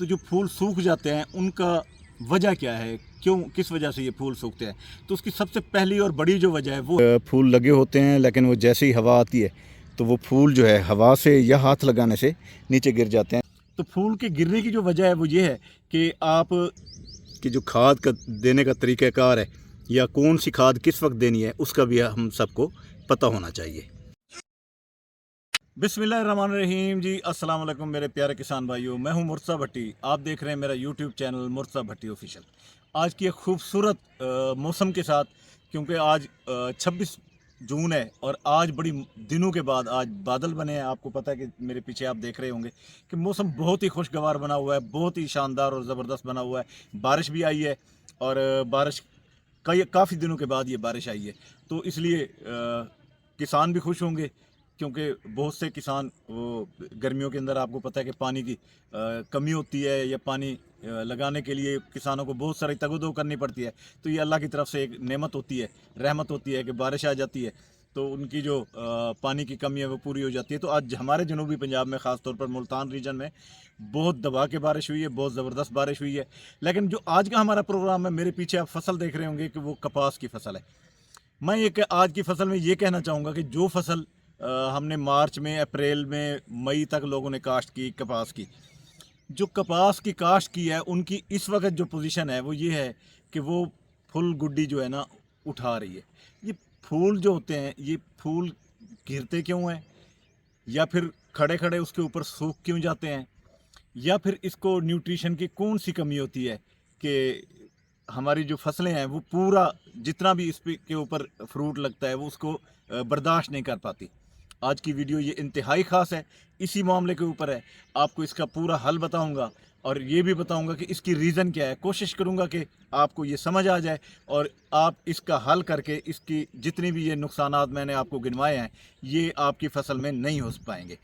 तो जो फूल सूख जाते हैं उनका वजह क्या है, क्यों, किस वजह से ये फूल सूखते हैं? तो उसकी सबसे पहली और बड़ी जो वजह है वो फूल लगे होते हैं, लेकिन वो जैसे ही हवा आती है तो वो फूल जो है हवा से या हाथ लगाने से नीचे गिर जाते हैं। तो फूल के गिरने की जो वजह है वो ये है कि आप कि जो खाद का देने का तरीक़ाकार है या कौन सी खाद किस वक्त देनी है उसका भी हम सबको पता होना चाहिए। बिस्मिल्लाहिर्रहमानिर्रहीम जी, अस्सलाम वालेकुम मेरे प्यारे किसान भाइयों। मैं हूं मुर्तज़ा भट्टी, आप देख रहे हैं मेरा यूट्यूब चैनल मुर्तज़ा भट्टी ऑफिशियल। आज की एक खूबसूरत मौसम के साथ, क्योंकि आज 26 जून है और आज बड़ी दिनों के बाद आज बादल बने हैं। आपको पता है कि मेरे पीछे आप देख रहे होंगे कि मौसम बहुत ही खुशगवार बना हुआ है, बहुत ही शानदार और ज़बरदस्त बना हुआ है। बारिश भी आई है और बारिश काफ़ी दिनों के बाद ये बारिश आई है, तो इसलिए किसान भी खुश होंगे, क्योंकि बहुत से किसान वो गर्मियों के अंदर आपको पता है कि पानी की कमी होती है या पानी लगाने के लिए किसानों को बहुत सारी तगदो करनी पड़ती है। तो ये अल्लाह की तरफ से एक नेमत होती है, रहमत होती है कि बारिश आ जाती है तो उनकी जो पानी की कमी है वो पूरी हो जाती है। तो आज हमारे जनूबी पंजाब में, ख़ास तौर पर मुल्तान रीजन में बहुत दबा के बारिश हुई है, बहुत ज़बरदस्त बारिश हुई है। लेकिन जो आज का हमारा प्रोग्राम है, मेरे पीछे आप फसल देख रहे होंगे कि वो कपास की फसल है। मैं एक आज की फसल में ये कहना चाहूँगा कि जो फसल हमने मार्च में, अप्रैल में, मई तक लोगों ने काश्त की कपास की, जो कपास की काश्त की है उनकी इस वक्त जो पोजीशन है वो ये है कि वो फुल गुड्डी जो है ना उठा रही है। ये फूल जो होते हैं, ये फूल गिरते क्यों हैं, या फिर खड़े खड़े उसके ऊपर सूख क्यों जाते हैं, या फिर इसको न्यूट्रिशन की कौन सी कमी होती है कि हमारी जो फसलें हैं वो पूरा जितना भी के ऊपर फ्रूट लगता है वो उसको बर्दाश्त नहीं कर पाती। आज की वीडियो ये इंतहाई ख़ास है, इसी मामले के ऊपर है। आपको इसका पूरा हल बताऊंगा और ये भी बताऊंगा कि इसकी रीज़न क्या है। कोशिश करूंगा कि आपको ये समझ आ जाए और आप इसका हल करके इसकी जितनी भी ये नुकसानात मैंने आपको गिनवाए हैं ये आपकी फसल में नहीं हो पाएंगे।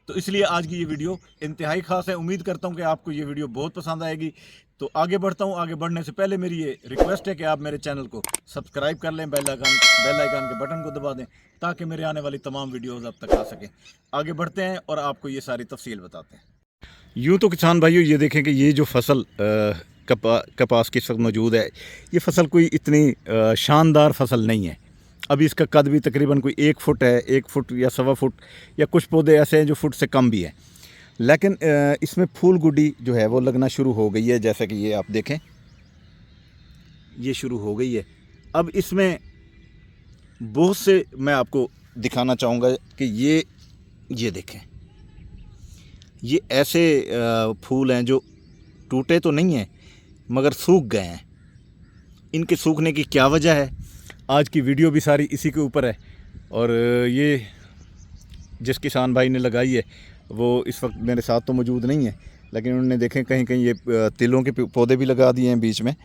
तो इसलिए आज की ये वीडियो इंतहाई ख़ास है। उम्मीद करता हूँ कि आपको ये वीडियो बहुत पसंद आएगी। तो आगे बढ़ता हूँ। आगे बढ़ने से पहले मेरी ये रिक्वेस्ट है कि आप मेरे चैनल को सब्सक्राइब कर लें, बेल आइकन के बटन को दबा दें ताकि मेरे आने वाली तमाम वीडियोज़ अब तक आ सकें। आगे बढ़ते हैं और आपको ये सारी तफसील बताते हैं। यूँ तो किसान भाइयों ये देखें कि ये जो फसल कपास की इस वक्त मौजूद है, ये फसल कोई इतनी शानदार फसल नहीं है। अभी इसका कद भी तकरीबन कोई 1 फुट है, 1 फुट या सवा फुट, या कुछ पौधे ऐसे हैं जो फुट से कम भी हैं। लेकिन इसमें फूल गुड्डी जो है वो लगना शुरू हो गई है, जैसा कि ये आप देखें ये शुरू हो गई है। अब इसमें बहुत से मैं आपको दिखाना चाहूँगा कि ये देखें, ये ऐसे फूल हैं जो टूटे तो नहीं हैं मगर सूख गए हैं। इनके सूखने की क्या वजह है, आज की वीडियो भी सारी इसी के ऊपर है। और ये जिस किसान भाई ने लगाई है वो इस वक्त मेरे साथ तो मौजूद नहीं है, लेकिन उन्होंने देखें कहीं कहीं ये तिलों के पौधे भी लगा दिए हैं बीच में।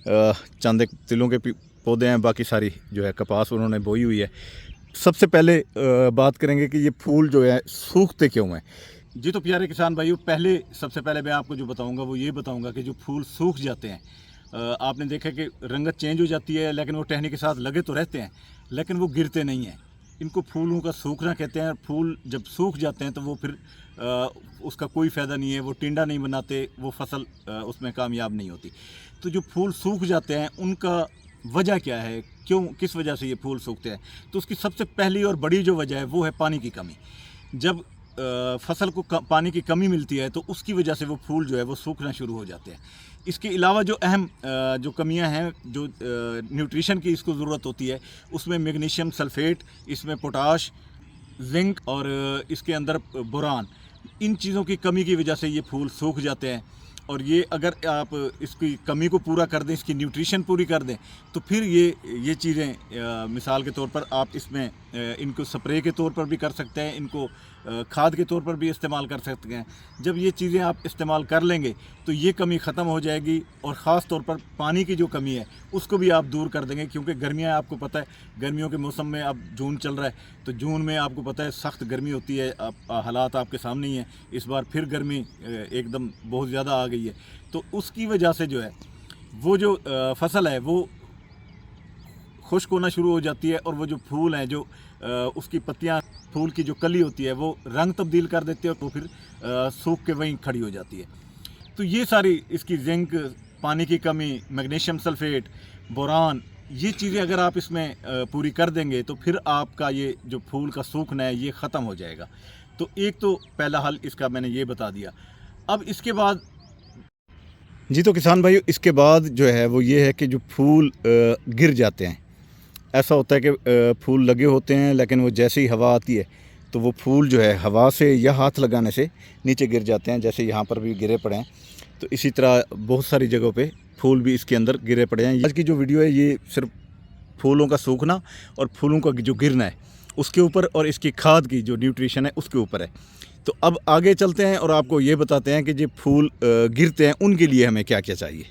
चंद एक तिलों के पौधे हैं, बाकी सारी जो है कपास उन्होंने बोई हुई है। सबसे पहले बात करेंगे कि ये फूल जो है सूखते क्यों हैं। जी तो प्यारे किसान भाइयों, सबसे पहले मैं आपको जो बताऊँगा वो ये बताऊँगा कि जो फूल सूख जाते हैं, आपने देखा कि रंगत चेंज हो जाती है, लेकिन वो टहनी के साथ लगे तो रहते हैं लेकिन वो गिरते नहीं हैं। इनको फूलों का सूखना कहते हैं। फूल जब सूख जाते हैं तो वो फिर उसका कोई फ़ायदा नहीं है, वो टिंडा नहीं बनाते, वो फसल उसमें कामयाब नहीं होती। तो जो फूल सूख जाते हैं उनका वजह क्या है, क्यों, किस वजह से ये फूल सूखते हैं? तो उसकी सबसे पहली और बड़ी जो वजह है वो है पानी की कमी। जब फसल को पानी की कमी मिलती है तो उसकी वजह से वो फूल जो है वो सूखना शुरू हो जाते हैं। इसके अलावा जो अहम जो कमियां हैं, जो न्यूट्रिशन की इसको ज़रूरत होती है, उसमें मैग्नीशियम सल्फेट, इसमें पोटाश, जिंक और इसके अंदर बोरान, इन चीज़ों की कमी की वजह से ये फूल सूख जाते हैं। और ये अगर आप इसकी कमी को पूरा कर दें, इसकी न्यूट्रिशन पूरी कर दें, तो फिर ये चीज़ें मिसाल के तौर पर आप इसमें इनको स्प्रे के तौर पर भी कर सकते हैं, इनको खाद के तौर पर भी इस्तेमाल कर सकते हैं। जब ये चीज़ें आप इस्तेमाल कर लेंगे तो ये कमी ख़त्म हो जाएगी और ख़ास तौर पर पानी की जो कमी है उसको भी आप दूर कर देंगे। क्योंकि गर्मियाँ, आपको पता है गर्मियों के मौसम में, अब जून चल रहा है तो जून में आपको पता है सख्त गर्मी होती है। हालात आपके सामने ही हैं, इस बार फिर गर्मी एकदम बहुत ज़्यादा आ गई है। तो उसकी वजह से जो है वो जो फसल है वो खुश्क होना शुरू हो जाती है और वो जो फूल हैं, जो उसकी पत्तियां, फूल की जो कली होती है वो रंग तब्दील कर देती है और तो फिर सूख के वहीं खड़ी हो जाती है। तो ये सारी इसकी जिंक, पानी की कमी, मैग्नीशियम सल्फेट, बोरान, ये चीज़ें अगर आप इसमें पूरी कर देंगे तो फिर आपका ये जो फूल का सूखना है ये ख़त्म हो जाएगा। तो एक तो पहला हल इसका मैंने ये बता दिया। अब इसके बाद जी तो किसान भाइयों, इसके बाद जो है वो ये है कि जो फूल गिर जाते हैं, ऐसा होता है कि फूल लगे होते हैं लेकिन वो जैसे ही हवा आती है तो वो फूल जो है हवा से या हाथ लगाने से नीचे गिर जाते हैं। जैसे यहाँ पर भी गिरे पड़े हैं, तो इसी तरह बहुत सारी जगहों पे फूल भी इसके अंदर गिरे पड़े हैं। आज की जो वीडियो है ये सिर्फ फूलों का सूखना और फूलों का जो गिरना है उसके ऊपर और इसकी खाद की जो न्यूट्रिशन है उसके ऊपर है। तो अब आगे चलते हैं और आपको ये बताते हैं कि जो फूल गिरते हैं उनके लिए हमें क्या क्या चाहिए।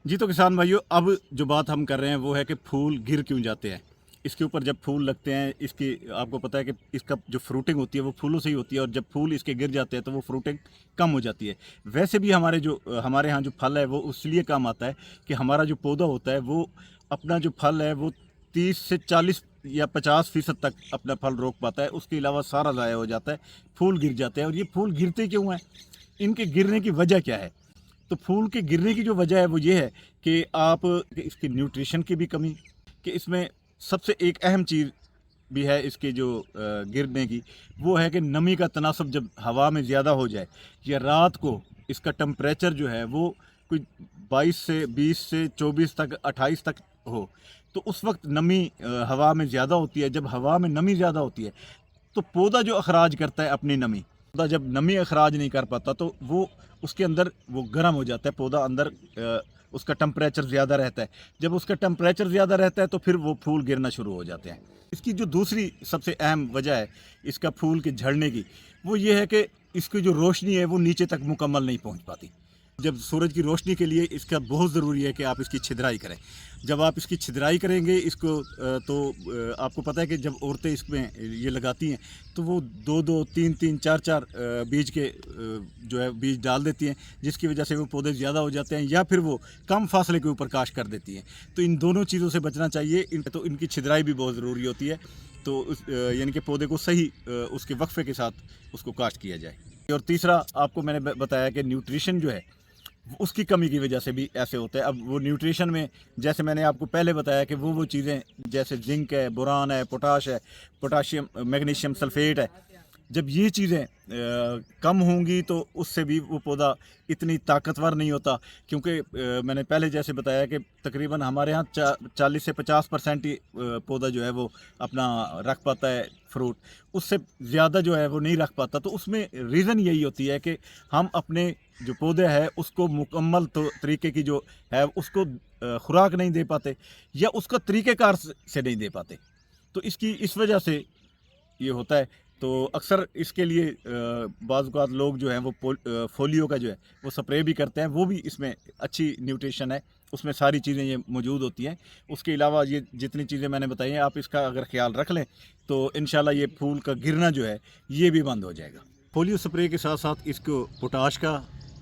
जी तो किसान भाइयों, अब जो बात हम कर रहे हैं वो है कि फूल गिर क्यों जाते हैं। इसके ऊपर जब फूल लगते हैं, इसकी आपको पता है कि इसका जो फ्रूटिंग होती है वो फूलों से ही होती है, और जब फूल इसके गिर जाते हैं तो वो फ्रूटिंग कम हो जाती है। वैसे भी हमारे यहाँ जो फल है वो इसलिए कम आता है कि हमारा जो पौधा होता है वो अपना जो फल है वो 30 से 40 या 50% तक अपना फल रोक पाता है। उसके अलावा सारा ज़ाया हो जाता है, फूल गिर जाते हैं। और ये फूल गिरते क्यों हैं, इनके गिरने की वजह क्या है? तो फूल के गिरने की जो वजह है वो ये है कि इसकी न्यूट्रिशन की भी कमी, कि इसमें सबसे एक अहम चीज़ भी है इसके जो गिरने की, वो है कि नमी का तनासब जब हवा में ज़्यादा हो जाए या रात को इसका टेम्परेचर जो है वो कोई 22 से 20 से 24 तक 28 तक हो, तो उस वक्त नमी हवा में ज़्यादा होती है। जब हवा में नमी ज़्यादा होती है तो पौधा जो अखराज करता है अपनी नमी, पौधा जब नमी अखराज नहीं कर पाता तो वो उसके अंदर वो गर्म हो जाता है, पौधा अंदर उसका टेम्परेचर ज़्यादा रहता है। जब उसका टेम्परेचर ज़्यादा रहता है तो फिर वो फूल गिरना शुरू हो जाते हैं। इसकी जो दूसरी सबसे अहम वजह है इसका फूल के झड़ने की, वो ये है कि इसकी जो रोशनी है वो नीचे तक मुकम्मल नहीं पहुंच पाती। जब सूरज की रोशनी के लिए इसका बहुत ज़रूरी है कि आप इसकी छिदराई करें। जब आप इसकी छिदराई करेंगे इसको तो आपको पता है कि जब औरतें इसमें ये लगाती हैं तो वो 2-2, 3-3, 4-4 बीज के जो है बीज डाल देती हैं, जिसकी वजह से वो पौधे ज़्यादा हो जाते हैं या फिर वो कम फासले के ऊपर काश्त कर देती हैं। तो इन दोनों चीज़ों से बचना चाहिए। तो इनकी छिदराई भी बहुत ज़रूरी होती है, तो यानी कि पौधे को सही उसके वक्फे के साथ उसको काश्त किया जाए। और तीसरा आपको मैंने बताया कि न्यूट्रिशन जो है उसकी कमी की वजह से भी ऐसे होता है। अब वो न्यूट्रिशन में जैसे मैंने आपको पहले बताया कि वो चीज़ें जैसे जिंक है, बोरान है, पोटाश है, पोटाशियम, मैग्नीशियम सल्फेट है, जब ये चीज़ें कम होंगी तो उससे भी वो पौधा इतनी ताकतवर नहीं होता। क्योंकि मैंने पहले जैसे बताया कि तकरीबन हमारे यहाँ 40 से 50% ही पौधा जो है वो अपना रख पाता है फ्रूट, उससे ज़्यादा जो है वो नहीं रख पाता। तो उसमें रीज़न यही होती है कि हम अपने जो पौधे हैं उसको मुकम्मल तरीके की जो है उसको खुराक नहीं दे पाते या उसका तरीक़ेकार से नहीं दे पाते। तो इस वजह से ये होता है। तो अक्सर इसके लिए बाज़ औक़ात लोग जो हैं वो फोलियो का जो है वो स्प्रे भी करते हैं, वो भी इसमें अच्छी न्यूट्रिशन है, उसमें सारी चीज़ें ये मौजूद होती हैं। उसके अलावा ये जितनी चीज़ें मैंने बताई हैं आप इसका अगर ख्याल रख लें तो इंशाल्लाह ये फूल का गिरना जो है ये भी बंद हो जाएगा। फोलियो स्प्रे के साथ साथ इसको पोटाश का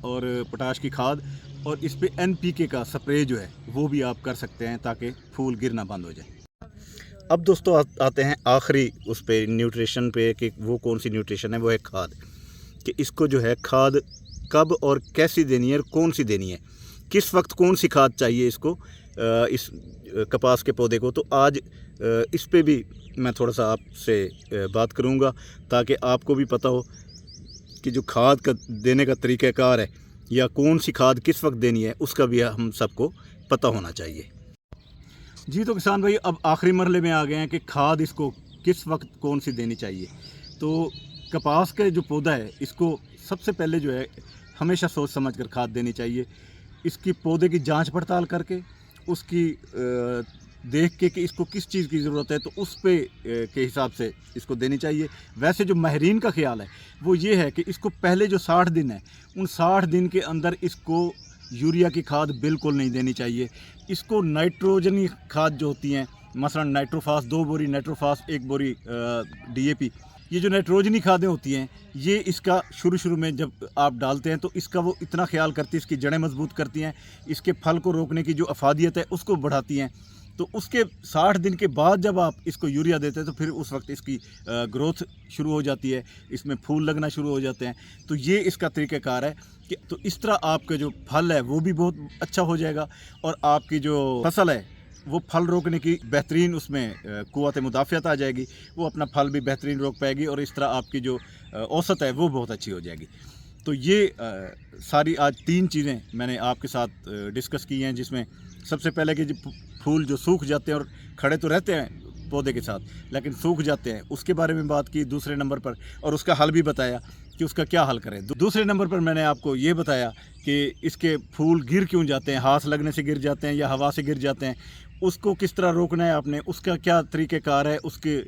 और पोटाश की खाद और इस पर NPK का स्प्रे जो है वो भी आप कर सकते हैं ताकि फूल गिरना बंद हो जाए। अब दोस्तों आते हैं आखिरी उस पे न्यूट्रिशन पे कि वो कौन सी न्यूट्रिशन है, वो है खाद। कि इसको जो है खाद कब और कैसी देनी है और कौन सी देनी है, किस वक्त कौन सी खाद चाहिए इसको इस कपास के पौधे को। तो आज इस पे भी मैं थोड़ा सा आपसे बात करूँगा ताकि आपको भी पता हो कि जो खाद का देने का तरीक़ाकार है या कौन सी खाद किस वक्त देनी है उसका भी हम सबको पता होना चाहिए। जी तो किसान भाई, अब आखिरी मरहले में आ गए हैं कि खाद इसको किस वक्त कौन सी देनी चाहिए। तो कपास का जो पौधा है इसको सबसे पहले जो है हमेशा सोच समझ कर खाद देनी चाहिए। इसकी पौधे की जांच पड़ताल करके उसकी देख के कि इसको किस चीज़ की ज़रूरत है तो उस पे के हिसाब से इसको देनी चाहिए। वैसे जो माहिरीन का ख्याल है वो ये है कि इसको पहले जो 60 दिन है उन 60 दिन के अंदर इसको यूरिया की खाद बिल्कुल नहीं देनी चाहिए। इसको नाइट्रोजनी खाद जो होती हैं, मसलन नाइट्रोफास 2 बोरी नाइट्रोफास 1 बोरी DAP, ये जो नाइट्रोजनी खादें होती हैं ये इसका शुरू में जब आप डालते हैं तो इसका वो इतना ख्याल करती है, इसकी जड़ें मजबूत करती हैं, इसके फल को रोकने की जो अफादियत है उसको बढ़ाती हैं। तो उसके 60 दिन के बाद जब आप इसको यूरिया देते हैं तो फिर उस वक्त इसकी ग्रोथ शुरू हो जाती है, इसमें फूल लगना शुरू हो जाते हैं। तो ये इसका तरीक़ाकार है कि तो इस तरह आपका जो फल है वो भी बहुत अच्छा हो जाएगा और आपकी जो फसल है वो फल रोकने की बेहतरीन उसमें क़ुव्वत मुदाफ़ियत आ जाएगी, वो अपना फल भी बेहतरीन रोक पाएगी और इस तरह आपकी जो औसत है वो बहुत अच्छी हो जाएगी। तो ये सारी आज 3 चीज़ें मैंने आपके साथ डिस्कस की हैं, जिसमें सबसे पहले कि फूल जो सूख जाते हैं और खड़े तो रहते हैं पौधे के साथ लेकिन सूख जाते हैं, उसके बारे में बात की दूसरे नंबर पर, और उसका हल भी बताया कि उसका क्या हल करें। दूसरे नंबर पर मैंने आपको ये बताया कि इसके फूल गिर क्यों जाते हैं, हाथ लगने से गिर जाते हैं या हवा से गिर जाते हैं, उसको किस तरह रोकना है आपने, उसका क्या तरीक़ेकार है। उसके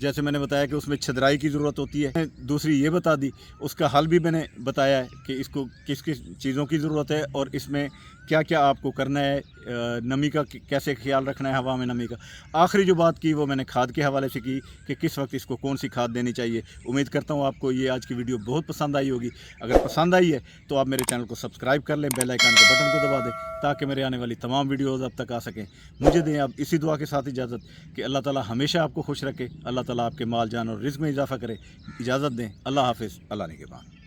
जैसे मैंने बताया कि उसमें छदराई की ज़रूरत होती है, दूसरी ये बता दी, उसका हल भी मैंने बताया है कि इसको किस किस चीज़ों की ज़रूरत है और इसमें क्या क्या आपको करना है, नमी का कैसे ख्याल रखना है, हवा में नमी का। आखिरी जो बात की वो मैंने खाद के हवाले से की कि किस वक्त इसको कौन सी खाद देनी चाहिए। उम्मीद करता हूँ आपको ये आज की वीडियो बहुत पसंद आई होगी। अगर पसंद आई है तो आप मेरे चैनल को सब्सक्राइब कर लें, बेल आइकन के बटन को दबा दें ताकि मेरे आने वाली तमाम वीडियोज़ अब तक आ सकें। मुझे दें आप इसी दुआ के साथ इजाज़त कि अल्लाह ताला हमेशा आपको खुश रखे, अल्लाह ताला आपके माल जान और रिज़्क़ में इजाफ़ा करे। इजाज़त दें, अल्लाह हाफ़िज़, अल्लाह ने के बाद।